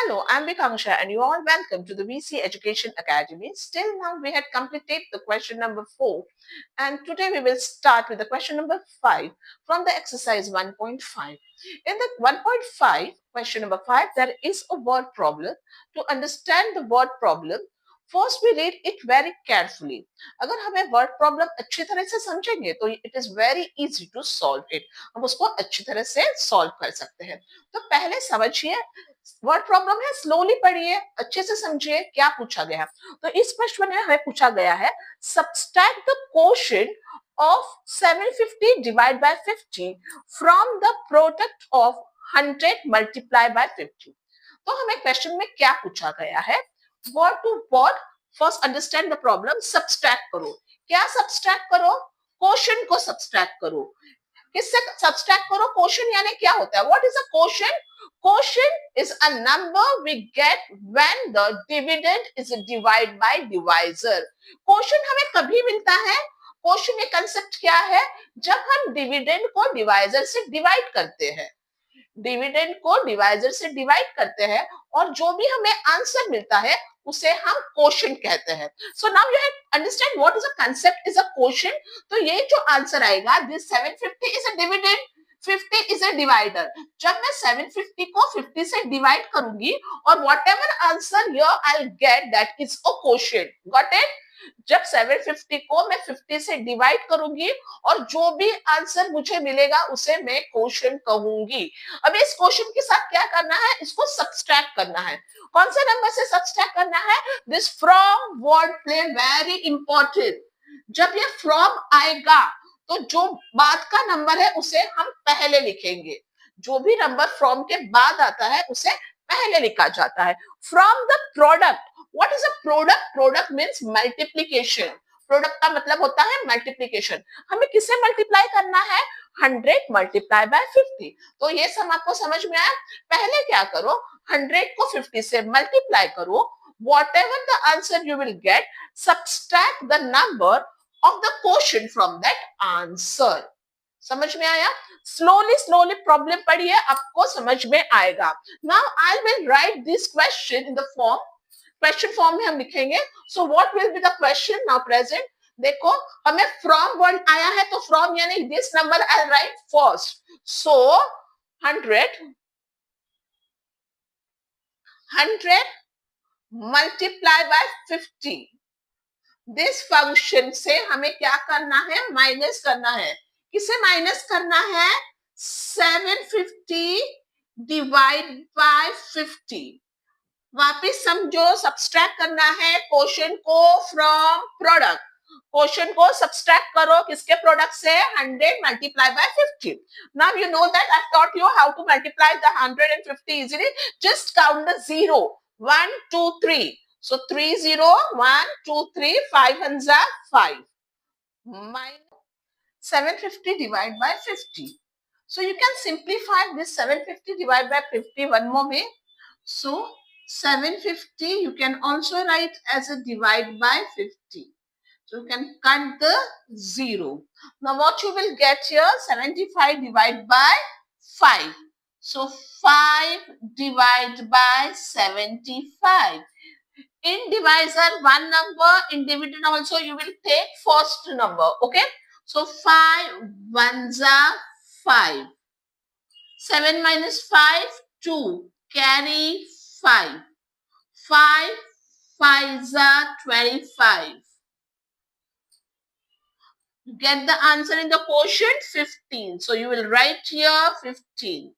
Hello, I'm Vikanksha and you all welcome to the VC Education Academy. Still now we had completed the question number 4 and today we will start with the question number 5 from the exercise 1.5. In the 1.5, question number 5, there is a word problem. To understand the word problem, first we read it very carefully. अगर हमें word problem अच्छी तरह से समझेंगे तो it is very easy to solve it. हम उसको अच्छी तरह से solve कर सकते हैं. तो पहले समझिए वर्ड प्रॉब्लम है, स्लोली पढ़िए, अच्छे से समझिए क्या पूछा गया है. तो इस प्रश्न में हमें पूछा गया है subtract the quotient of 750 divide by 50 from the product of 100 multiply by 50. तो हमें क्वेश्चन में क्या पूछा गया है, word to word first understand the problem. Subtract करो. क्या सब्सट्रैक्ट करो? क्वोशिएंट को सब्सट्रैक्ट करो. किससे सब्सट्रैक्ट करो? क्वोशिएंट यानी क्या होता है? What is a quotient? Quotient is a number we get when the dividend is divided by divisor. Quotient हमें कभी मिलता है? Quotient एक कंसेप्ट क्या है? जब हम डिविडेंड को डिवाइजर से डिवाइड करते हैं. डिविडेंड को डिवाइजर से डिवाइड करते हैं और जो भी हमें आंसर मिलता है उसे हम क्वोशिएंट कहते हैं. So now you have understand what is a concept is a quotient. तो ये जो आंसर आएगा, this 750 is a dividend, 50 is a divider. जब मैं 750 को 50 से डिवाइड करूंगी और whatever answer here I will get that is a quotient. Got it? जब 750 को मैं 50 से डिवाइड करूंगी और जो भी आंसर मुझे मिलेगा उसे मैं क्वोशिएंट कहूंगी. अब इस क्वोशिएंट के साथ क्या करना है? इसको सब्सट्रैक्ट करना है. कौन से नंबर से सब्सट्रैक्ट करना है? This from word play very important. जब ये फ्रॉम आएगा तो जो बाद का नंबर है उसे हम पहले लिखेंगे. जो भी नंबर फ्रॉम के बाद आता है उसे पहले लिखा जाता है. From the product. What is a product? Product means multiplication. Product का मतलब होता है मल्टीप्लिकेशन. हमें किसे मल्टीप्लाई करना है? 100 मल्टीप्लाई बाय 50. तो ये सब आपको समझ में आया. पहले क्या करो? 100 को 50 से मल्टीप्लाई करो. Whatever the answer you will get, subtract the number of the quotient from that answer. समझ में आया? स्लोली स्लोली प्रॉब्लम पढ़िए, आपको समझ में आएगा. Now I will write this question in the form. Question form में हम लिखेंगे. So what will be the question now present? देखो हमें फ्रॉम वर्ड आया है तो फ्रॉम यानी this number I right first. So 100 multiply by 50. This function से हमें क्या करना है? माइनस करना है. किसे माइनस करना है? 750 डिवाइड बाय 50. वापिस समझो, सब्सट्रैक्ट करना है क्वोशिएंट को फ्रॉम प्रोडक्ट. क्वोशिएंट को सब्सट्रैक्ट करो किसके प्रोडक्ट से? 100 multiply by 50. Now you know that I taught you how to multiply the 150 easily. Just count the zero. 1 2 3. So 3 0 1 2 3 5 ones are 5. Minus 750 divided by 50. So you can simplify this 750 divided by 50 one more way. So 750 you can also write as a divide by 50. So you can cut the 0. Now what you will get here? 75 divided by 5. So 5 divided by 75. In divisor one number, in dividend also you will take first number. Okay, so 5 ones are 5. 7 minus 5 2. Carry 5. 5 5s are 25. You get the answer in the quotient 15. So you will write here 15.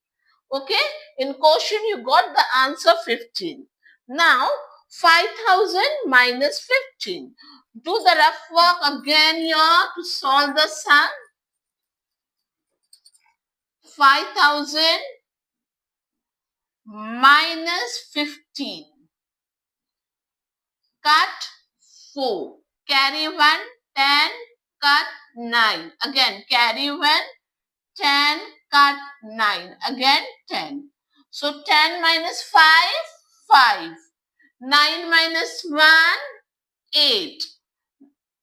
Okay, in quotient you got the answer 15. Now 5,000 minus 15. Do the rough work again here to solve the sum. 5,000 minus 15. Cut 4. Carry 1, 10, cut 9. Again, carry 1, 10, cut 9. Again, 10. So 10 minus 5, 5. 9 minus 1, 8.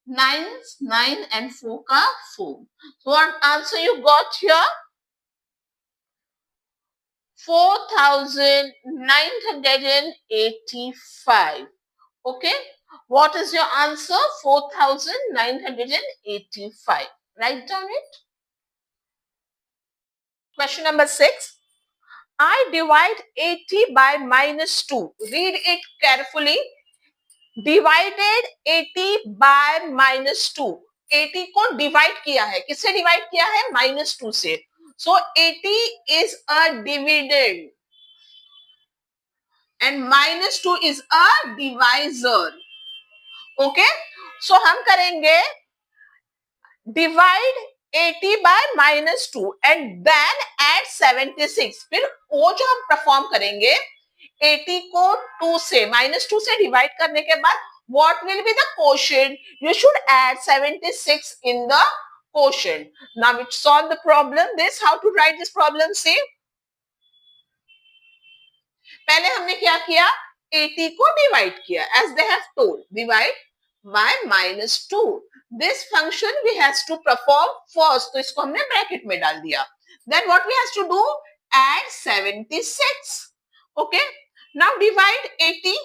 9 and 4 ka 4. So what answer you got here? 4,985. Okay, what is your answer? 4,985. Write down it. Question number 6. I divide 80 by -2. Read it carefully. Divided 80 by -2. 80 को divide किया है, किससे divide किया है? -2 से. So 80 is a dividend and -2 is a divisor. Okay, so हम करेंगे divide 80 by -2 and then add 76. फिर वो जो हम परफॉर्म करेंगे 80 को 2 से -2 से डिवाइड करने के बाद what will be the quotient? You should add 76 in the quotient. Now we solve the problem. This how to write this problem? See, पहले हमने क्या किया? 80 को डिवाइड किया as they have told. Divide by -2. This function we has to perform first. तो इसको हमने bracket में डाल दिया. Then what we has to do? Add 76. Okay. Now divide 80.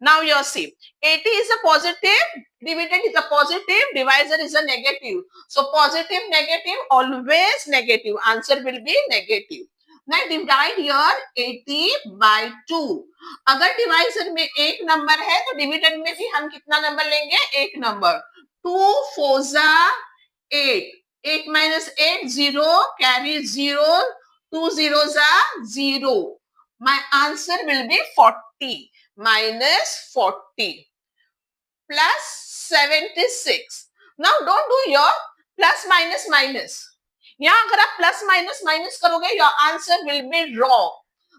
Now you see, 80 is a positive, dividend is a positive, divisor is a negative. So positive, negative, always negative. Answer will be negative. Now divide here 80 by 2. अगर divisor में एक number है तो dividend में भी हम कितना number लेंगे? एक number. 2 4 8. 8 minus 8 0, carry 0. 2 zeros are 0. My answer will be 40. minus 40 plus 76. Now don't do your plus minus minus. यहाँ अगर आप plus minus minus करोगे your answer will be wrong.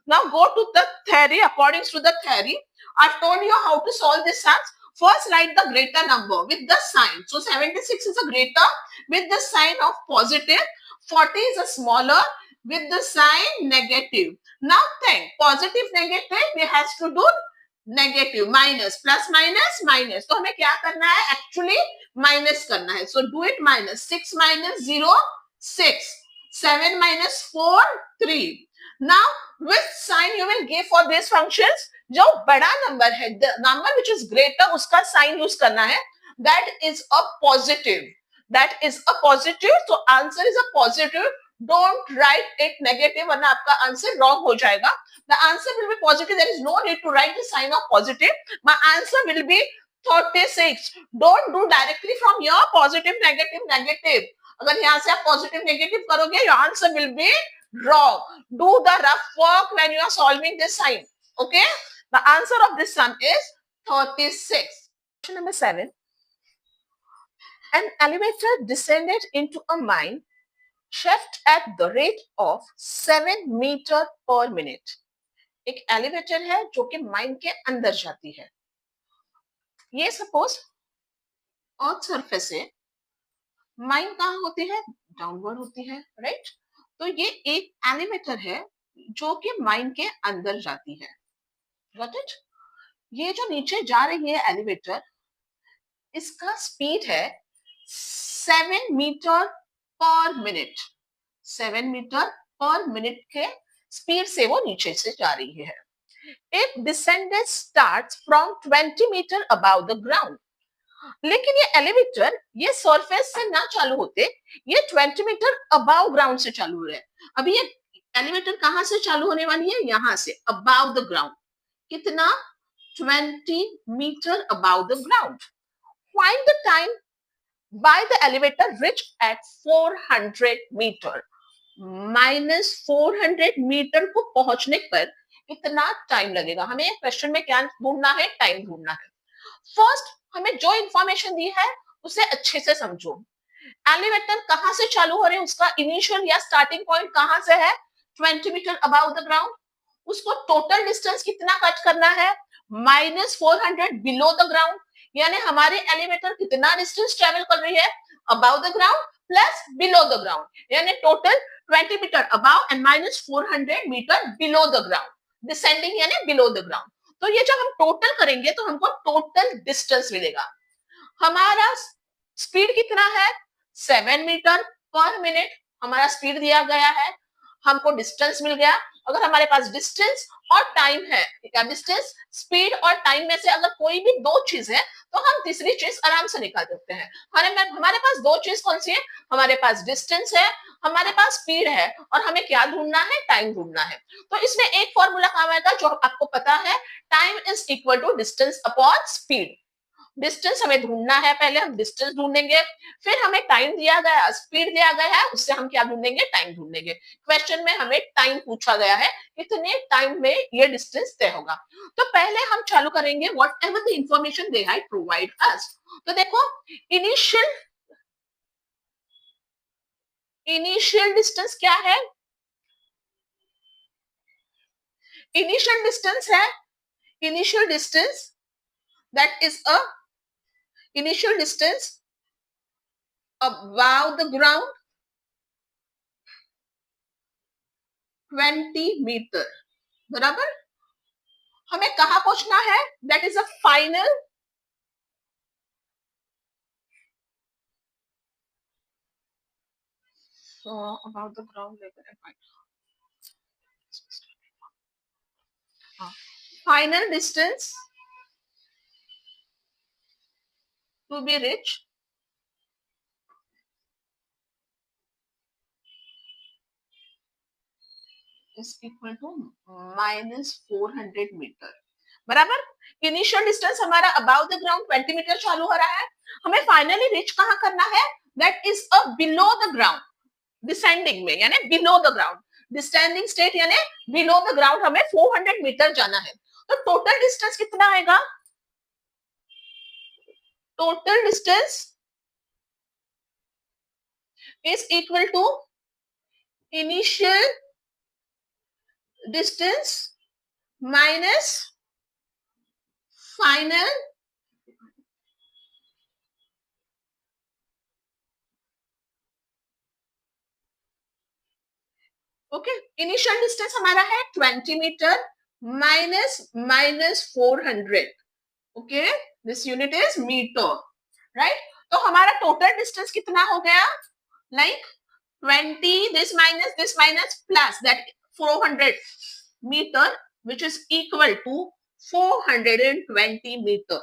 Now go to the theory. According to the theory, I've told you how to solve this sums. First write the greater number with the sign. So 76 is a greater with the sign of positive. 40 is a smaller with the sign negative. Now think positive negative we has to do negative minus plus minus minus. तो हमें क्या करना है? Actually minus करना है. So do it minus. 6 minus 0 6. 7 minus 4 3. Now which sign you will give for these functions? जो बड़ा number है, the number which is greater, उसका साइन यूज करना है. That is a positive. That is a positive. So answer is a positive. Don't write it negative वरना आपका answer wrong हो जाएगा. The answer will be positive. There is no need to write the sign of positive. My answer will be 36. Don't do directly from your positive, negative, negative. अगर यहाँ से आप positive, negative करोगे, your answer will be wrong. Do the rough work when you are solving this sign. Okay? The answer of this sum is 36. Question number 7. An elevator descended into a mine shaft at the rate of 7 meter per minute. एक elevator है जो कि mine के अंदर जाती है. ये suppose earth surface से माइन कहाँ होती है? डाउनवर्ड होती है, राइट? तो ये एक एलिवेटर है जो कि माइन के अंदर जाती है. Got it? ये जो नीचे जा रही है एलिवेटर, इसका स्पीड है 7 meter per minute. 7 meter per minute के स्पीड से वो नीचे से जा रही है. It descended starts from 20 meter above the ground. लेकिन ये एलिवेटर ये सरफेस से ना चालू होते, ये 20 मीटर अबाव ग्राउंड से चालू हो रहा है. अभी ये एलिवेटर कहां से चालू होने वाली है? यहां से, अबाव द ग्राउंड. कितना? 20 meter above the ground. Find the time by the elevator reached at 400 meter. -400 metre को पहुंचने पर कितना टाइम लगेगा? हमें क्वेश्चन में क्या ढूंढना है? टाइम ढूंढना है. फर्स्ट हमें जो इंफॉर्मेशन दी है उसे अच्छे से समझो. एलिवेटर कहां से चालू हो रहे हैं? उसका इनिशियल या स्टार्टिंग पॉइंट कहां से है? 20 मीटर अबाव द ग्राउंड. उसको टोटल डिस्टेंस कितना कट करना है? -400 बिलो द ग्राउंड. यानी हमारे एलिवेटर कितना डिस्टेंस ट्रेवल कर रही है? Above the ground plus below the ground. यानी total 20 meter above and -400 meter below the ground. Descending यानी बिलो द ग्राउंड. तो ये जब हम टोटल करेंगे तो हमको टोटल डिस्टेंस मिलेगा. हमारा स्पीड कितना है? 7 मीटर पर मिनट हमारा स्पीड दिया गया है. हमको डिस्टेंस मिल गया। अगर हमारे पास डिस्टेंस और टाइम है, या डिस्टेंस, स्पीड और टाइम में से अगर कोई भी दो चीज है तो हम तीसरी चीज आराम से निकाल सकते हैं। हमारे पास दो चीज कौन सी है? हमारे पास डिस्टेंस है, हमारे पास स्पीड है, और हमें क्या ढूंढना है? टाइम ढूंढना है। तो इसमें एक फॉर्मूला काम आएगा जो आपको पता है, time is equal to distance upon speed. Distance हमें ढूंढना है, पहले हम डिस्टेंस ढूंढेंगे, फिर हमें टाइम दिया गया, स्पीड दिया गया है, उससे हम क्या ढूंढेंगे? टाइम ढूंढेंगे। क्वेश्चन में हमें टाइम पूछा गया है, कितने टाइम में ये डिस्टेंस तय होगा। तो पहले हम चालू करेंगे whatever the information they have provide us. तो देखो, इनिशियल डिस्टेंस क्या है? इनिशियल डिस्टेंस है, initial distance, that is a initial distance above the ground 20 meter. बराबर, हमें कहा पहुंचना है? That is a final about the ground level and final distance to be reached is equal to -400 meter. बराबर, initial distance हमारा about the ground 20 meter चालू हो रहा है, हमें फाइनली रीच कहां करना है? That is a below the ground, descending में, यानी below the ground, descending state यानी बिलो द ग्राउंड हमें 400 मीटर जाना है। तो टोटल डिस्टेंस कितना आएगा? Total distance is equal to initial distance minus final okay. Initial distance हमारा है 20 meter minus -400। Okay, this unit is meter, right? तो हमारा टोटल डिस्टेंस कितना हो गया? Like 20, this minus plus that 400 meter, which is equal to 420 meter।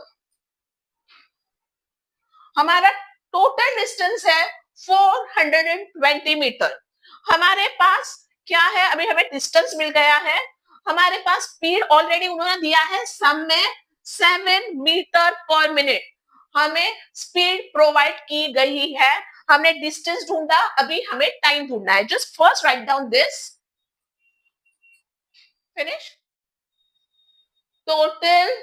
हमारा total distance है 420 metre. हमारे पास क्या है? अभी हमें डिस्टेंस मिल गया है, हमारे पास स्पीड ऑलरेडी उन्होंने दिया है सम में 7 मीटर पर मिनट, हमें स्पीड प्रोवाइड की गई है, हमने डिस्टेंस ढूंढा, अभी हमें टाइम ढूंढना है। Just first write down this, finish. Total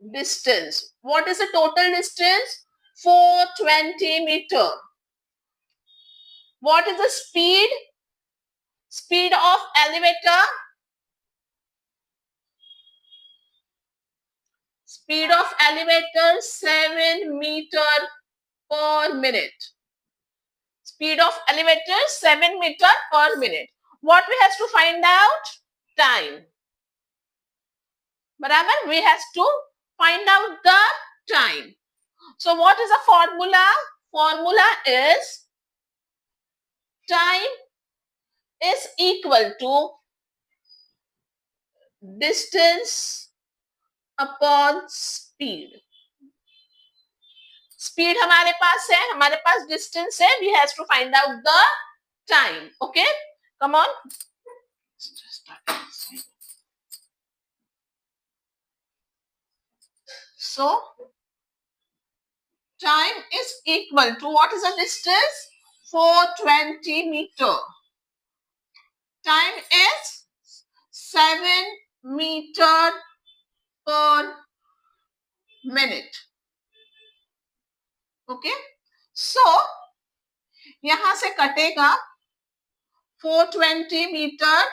distance, what is the total distance? 420 meter। what is the speed? Speed of elevator, speed of elevator 7 meter per minute। Speed of elevator 7 meter per minute। what we have to find out? Time। बराबर, we have to find out the time। so what is the formula? Formula is time is equal to distance upon speed। Speed हमारे पास है, हमारे पास distance है, we have to find out the time. Okay, come on. so time is equal to, what is the distance? 420 meter। time is 7 meter per minute। Okay, so यहां से कटेगा 420 meter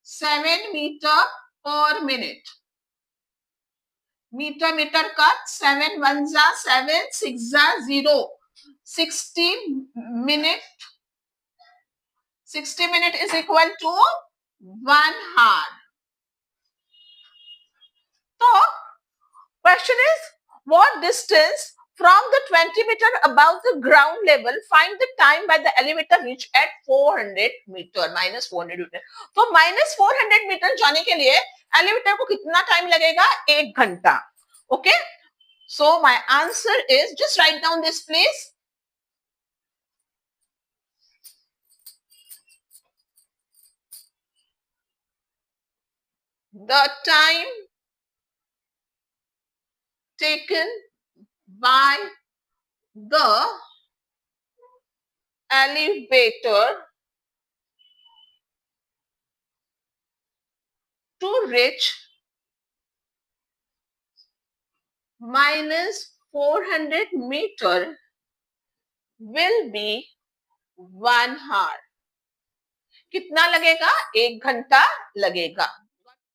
7 meter per minute. Meter meter का 7 1 जा 7 6 जा 0, 60 minute, 60 minute is equal to 1 hour. तो question is, what distance From the 20 meter above the ground level, find the time by the elevator reach at 400 meter, minus 400 meter. तो minus 400 metre जाने के लिए elevator को कितना time लगेगा? 1 घंटा. Okay, so my answer is, just write down this please. The time taken by the elevator to reach minus 400 meter will be 1 hour. कितना लगेगा? 1 घंटा लगेगा.